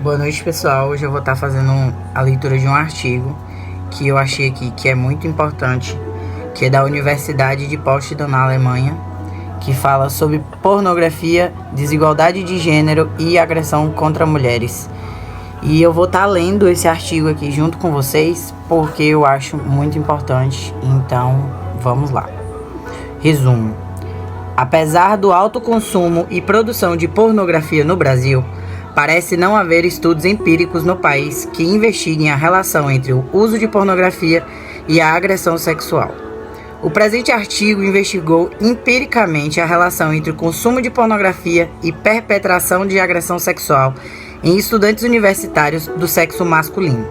Boa noite, pessoal. Hoje eu vou estar fazendo a leitura de um artigo que eu achei aqui que é muito importante, que é da Universidade de Potsdam, na Alemanha, que fala sobre pornografia, desigualdade de gênero e agressão contra mulheres. E eu vou estar lendo esse artigo aqui junto com vocês, porque eu acho muito importante. Então, vamos lá. Resumo. Apesar do alto consumo e produção de pornografia no Brasil, parece não haver estudos empíricos no país que investiguem a relação entre o uso de pornografia e a agressão sexual. O presente artigo investigou empiricamente a relação entre o consumo de pornografia e perpetração de agressão sexual em estudantes universitários do sexo masculino.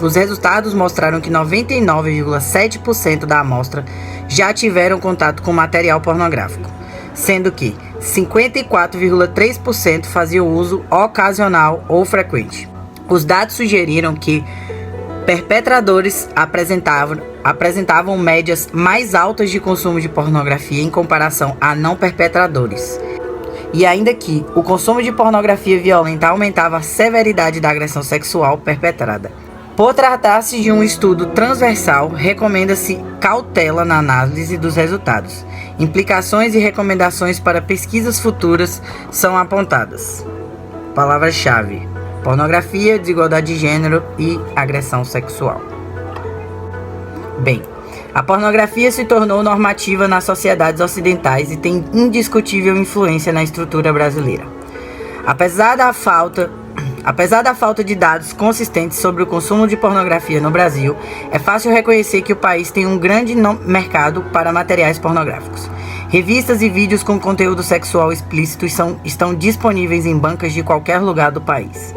Os resultados mostraram que 99,7% da amostra já tiveram contato com material pornográfico, sendo que 54,3% faziam uso ocasional ou frequente. Os dados sugeriram que perpetradores apresentavam médias mais altas de consumo de pornografia em comparação a não perpetradores. E ainda que o consumo de pornografia violenta aumentava a severidade da agressão sexual perpetrada. Por tratar-se de um estudo transversal, recomenda-se cautela na análise dos resultados. Implicações e recomendações para pesquisas futuras são apontadas. Palavras-chave: pornografia, desigualdade de gênero e agressão sexual. Bem, a pornografia se tornou normativa nas sociedades ocidentais e tem indiscutível influência na estrutura brasileira. Apesar da falta de dados consistentes sobre o consumo de pornografia no Brasil, é fácil reconhecer que o país tem um grande mercado para materiais pornográficos. Revistas e vídeos com conteúdo sexual explícito estão disponíveis em bancas de qualquer lugar do país.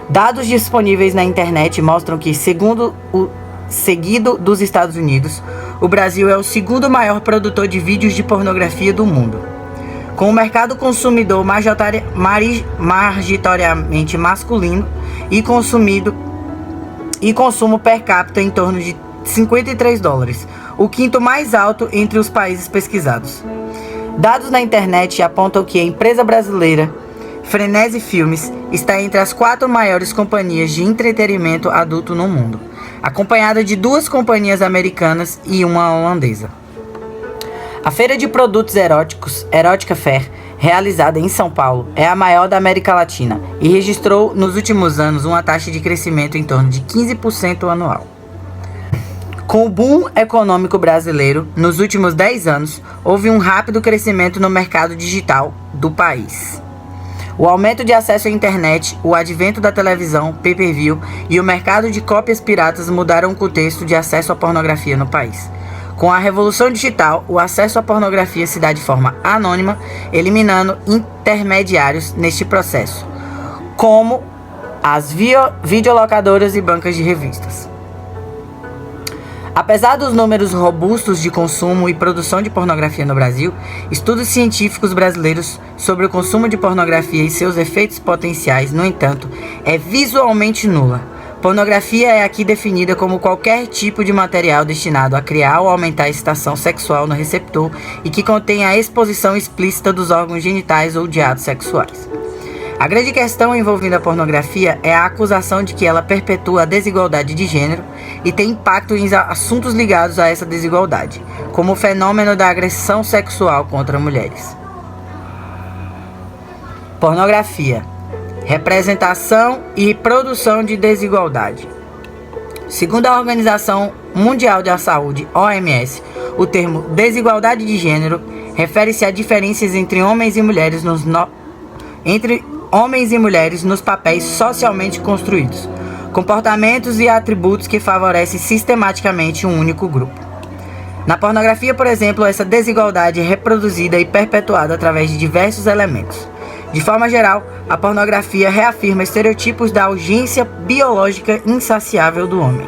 Dados disponíveis na internet mostram que, seguido dos Estados Unidos, o Brasil é o segundo maior produtor de vídeos de pornografia do mundo. Com o mercado consumidor majoritariamente masculino e consumo per capita em torno de $53, o quinto mais alto entre os países pesquisados. Dados na internet apontam que a empresa brasileira Frenesi Filmes está entre as 4 maiores companhias de entretenimento adulto no mundo, acompanhada de 2 companhias americanas e uma holandesa. A feira de produtos eróticos, Erotica Fair, realizada em São Paulo, é a maior da América Latina e registrou nos últimos anos uma taxa de crescimento em torno de 15% anual. Com o boom econômico brasileiro, nos últimos 10 anos, houve um rápido crescimento no mercado digital do país. O aumento de acesso à internet, o advento da televisão, pay-per-view e o mercado de cópias piratas mudaram o contexto de acesso à pornografia no país. Com a revolução digital, o acesso à pornografia se dá de forma anônima, eliminando intermediários neste processo, como as videolocadoras e bancas de revistas. Apesar dos números robustos de consumo e produção de pornografia no Brasil, estudos científicos brasileiros sobre o consumo de pornografia e seus efeitos potenciais, no entanto, é visualmente nula. Pornografia é aqui definida como qualquer tipo de material destinado a criar ou aumentar a excitação sexual no receptor e que contém a exposição explícita dos órgãos genitais ou de atos sexuais. A grande questão envolvendo a pornografia é a acusação de que ela perpetua a desigualdade de gênero e tem impacto em assuntos ligados a essa desigualdade, como o fenômeno da agressão sexual contra mulheres. Pornografia: representação e produção de desigualdade. Segundo a Organização Mundial da Saúde, OMS, o termo desigualdade de gênero refere-se a diferenças entre homens e mulheres nos papéis socialmente construídos, comportamentos e atributos que favorecem sistematicamente um único grupo. Na pornografia, por exemplo, essa desigualdade é reproduzida e perpetuada através de diversos elementos. De forma geral, a pornografia reafirma estereotipos da urgência biológica insaciável do homem.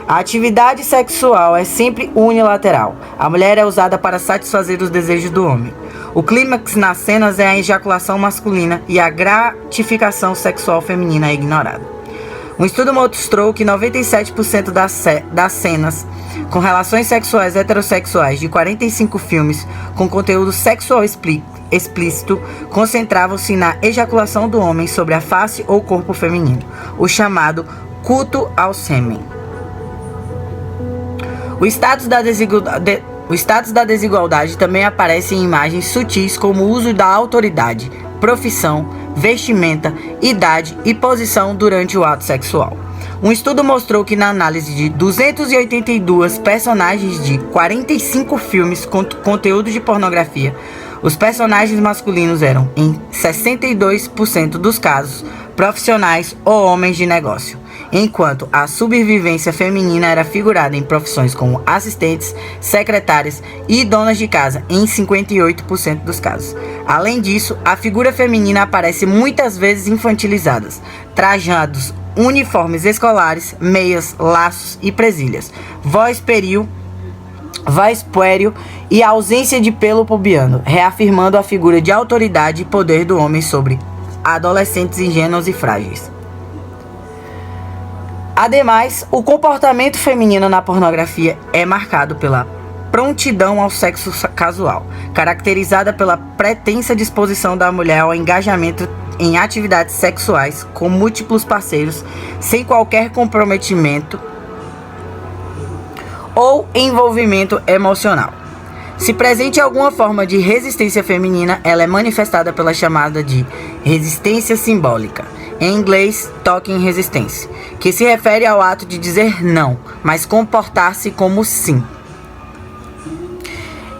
A atividade sexual é sempre unilateral. A mulher é usada para satisfazer os desejos do homem. O clímax nas cenas é a ejaculação masculina e a gratificação sexual feminina é ignorada. Um estudo mostrou que 97% das cenas com relações sexuais heterossexuais de 45 filmes com conteúdo sexual explícito concentravam-se na ejaculação do homem sobre a face ou corpo feminino, o chamado culto ao sêmen. O status da desigualdade também aparece em imagens sutis como o uso da autoridade, profissão, vestimenta, idade e posição durante o ato sexual. Um estudo mostrou que na análise de 282 personagens de 45 filmes com conteúdo de pornografia, os personagens masculinos eram, em 62% dos casos, profissionais ou homens de negócio, enquanto a sobrevivência feminina era figurada em profissões como assistentes, secretárias e donas de casa, em 58% dos casos. Além disso, a figura feminina aparece muitas vezes infantilizadas, trajados uniformes escolares, meias, laços e presilhas, voz puéril e ausência de pelo pubiano, reafirmando a figura de autoridade e poder do homem sobre adolescentes ingênuos e frágeis. Ademais, o comportamento feminino na pornografia é marcado pela prontidão ao sexo casual, caracterizada pela pretensa disposição da mulher ao engajamento em atividades sexuais com múltiplos parceiros, sem qualquer comprometimento ou envolvimento emocional. Se presente alguma forma de resistência feminina, ela é manifestada pela chamada de resistência simbólica, em inglês talking resistance, que se refere ao ato de dizer não, mas comportar-se como sim.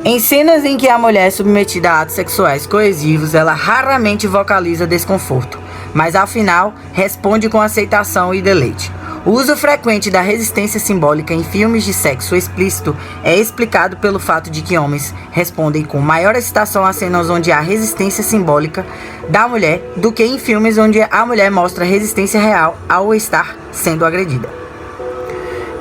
Em cenas em que a mulher é submetida a atos sexuais coesivos, ela raramente vocaliza desconforto, mas ao final responde com aceitação e deleite. O uso frequente da resistência simbólica em filmes de sexo explícito é explicado pelo fato de que homens respondem com maior excitação a cenas onde há resistência simbólica da mulher do que em filmes onde a mulher mostra resistência real ao estar sendo agredida.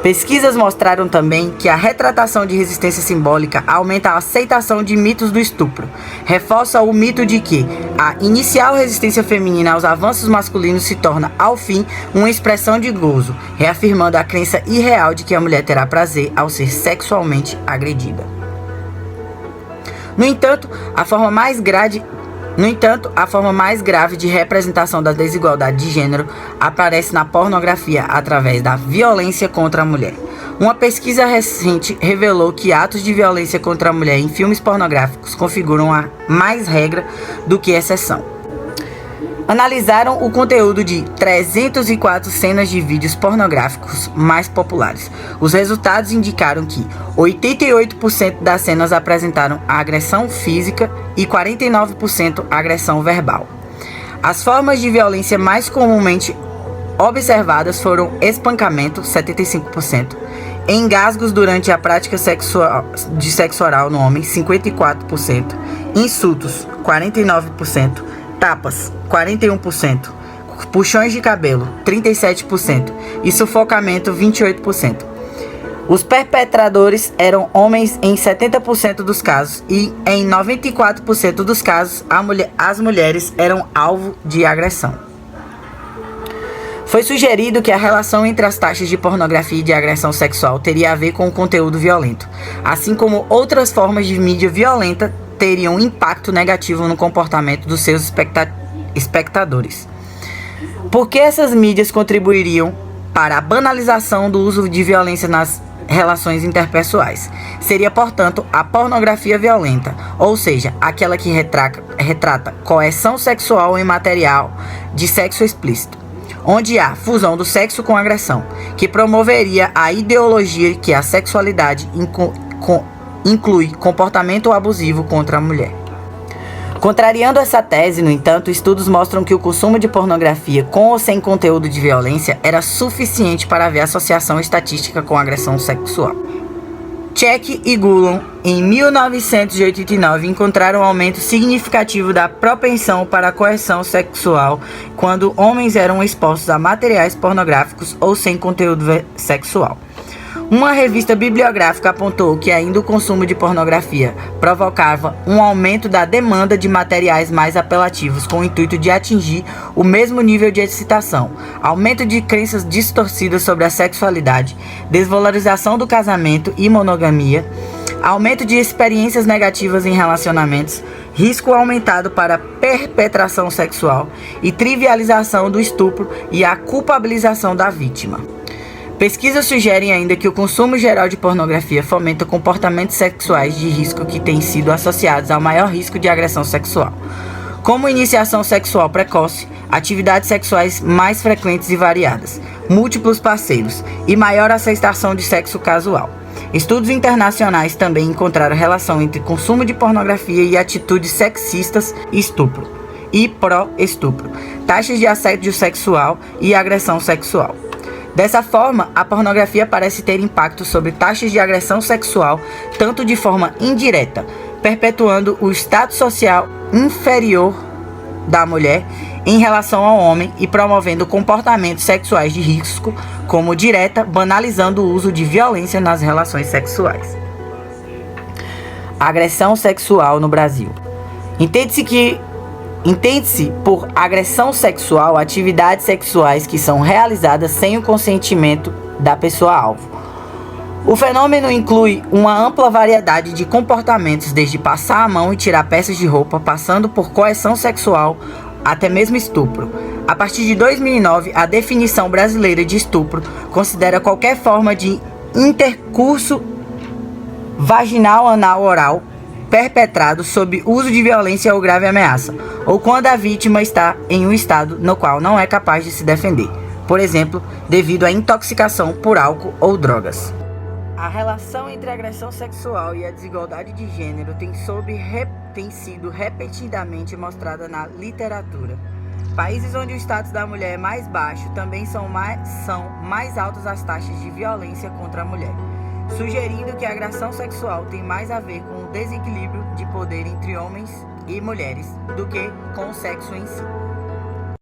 Pesquisas mostraram também que a retratação de resistência simbólica aumenta a aceitação de mitos do estupro, reforça o mito de que a inicial resistência feminina aos avanços masculinos se torna, ao fim, uma expressão de gozo, reafirmando a crença irreal de que a mulher terá prazer ao ser sexualmente agredida. No entanto, a forma mais grave de representação da desigualdade de gênero aparece na pornografia através da violência contra a mulher. Uma pesquisa recente revelou que atos de violência contra a mulher em filmes pornográficos configuram a mais regra do que exceção. Analisaram o conteúdo de 304 cenas de vídeos pornográficos mais populares. Os resultados indicaram que 88% das cenas apresentaram agressão física e 49% agressão verbal. As formas de violência mais comumente observadas foram espancamento, 75%, engasgos durante a prática de sexo oral no homem, 54%, insultos, 49%, tapas, 41%, puxões de cabelo, 37% e sufocamento, 28%. Os perpetradores eram homens em 70% dos casos e em 94% dos casos as mulheres eram alvo de agressão. Foi sugerido que a relação entre as taxas de pornografia e de agressão sexual teria a ver com o conteúdo violento, assim como outras formas de mídia violenta teriam um impacto negativo no comportamento dos seus espectadores. Por que essas mídias contribuiriam para a banalização do uso de violência nas relações interpessoais? Seria, portanto, a pornografia violenta, ou seja, aquela que retrata coerção sexual em material de sexo explícito, onde há fusão do sexo com agressão, que promoveria a ideologia que a sexualidade inclui comportamento abusivo contra a mulher. Contrariando essa tese, no entanto, estudos mostram que o consumo de pornografia com ou sem conteúdo de violência era suficiente para haver associação estatística com agressão sexual. Check e Gullon, em 1989, encontraram um aumento significativo da propensão para a coerção sexual quando homens eram expostos a materiais pornográficos ou sem conteúdo sexual. Uma revista bibliográfica apontou que ainda o consumo de pornografia provocava um aumento da demanda de materiais mais apelativos com o intuito de atingir o mesmo nível de excitação, aumento de crenças distorcidas sobre a sexualidade, desvalorização do casamento e monogamia, aumento de experiências negativas em relacionamentos, risco aumentado para perpetração sexual e trivialização do estupro e a culpabilização da vítima. Pesquisas sugerem ainda que o consumo geral de pornografia fomenta comportamentos sexuais de risco que têm sido associados ao maior risco de agressão sexual, como iniciação sexual precoce, atividades sexuais mais frequentes e variadas, múltiplos parceiros e maior aceitação de sexo casual. Estudos internacionais também encontraram relação entre consumo de pornografia e atitudes sexistas e estupro, e pró-estupro, taxas de assédio sexual e agressão sexual. Dessa forma, a pornografia parece ter impacto sobre taxas de agressão sexual, tanto de forma indireta, perpetuando o status social inferior da mulher em relação ao homem e promovendo comportamentos sexuais de risco, como direta, banalizando o uso de violência nas relações sexuais. Agressão sexual no Brasil. Entende-se por agressão sexual atividades sexuais que são realizadas sem o consentimento da pessoa-alvo. O fenômeno inclui uma ampla variedade de comportamentos, desde passar a mão e tirar peças de roupa, passando por coerção sexual, até mesmo estupro. A partir de 2009, a definição brasileira de estupro considera qualquer forma de intercurso vaginal, anal, oral, perpetrado sob uso de violência ou grave ameaça, ou quando a vítima está em um estado no qual não é capaz de se defender, por exemplo, devido à intoxicação por álcool ou drogas. A relação entre a agressão sexual e a desigualdade de gênero tem sido repetidamente mostrada na literatura. Países onde o status da mulher é mais baixo também são mais altas as taxas de violência contra a mulher, sugerindo que a agressão sexual tem mais a ver com o desequilíbrio de poder entre homens e mulheres do que com o sexo em si.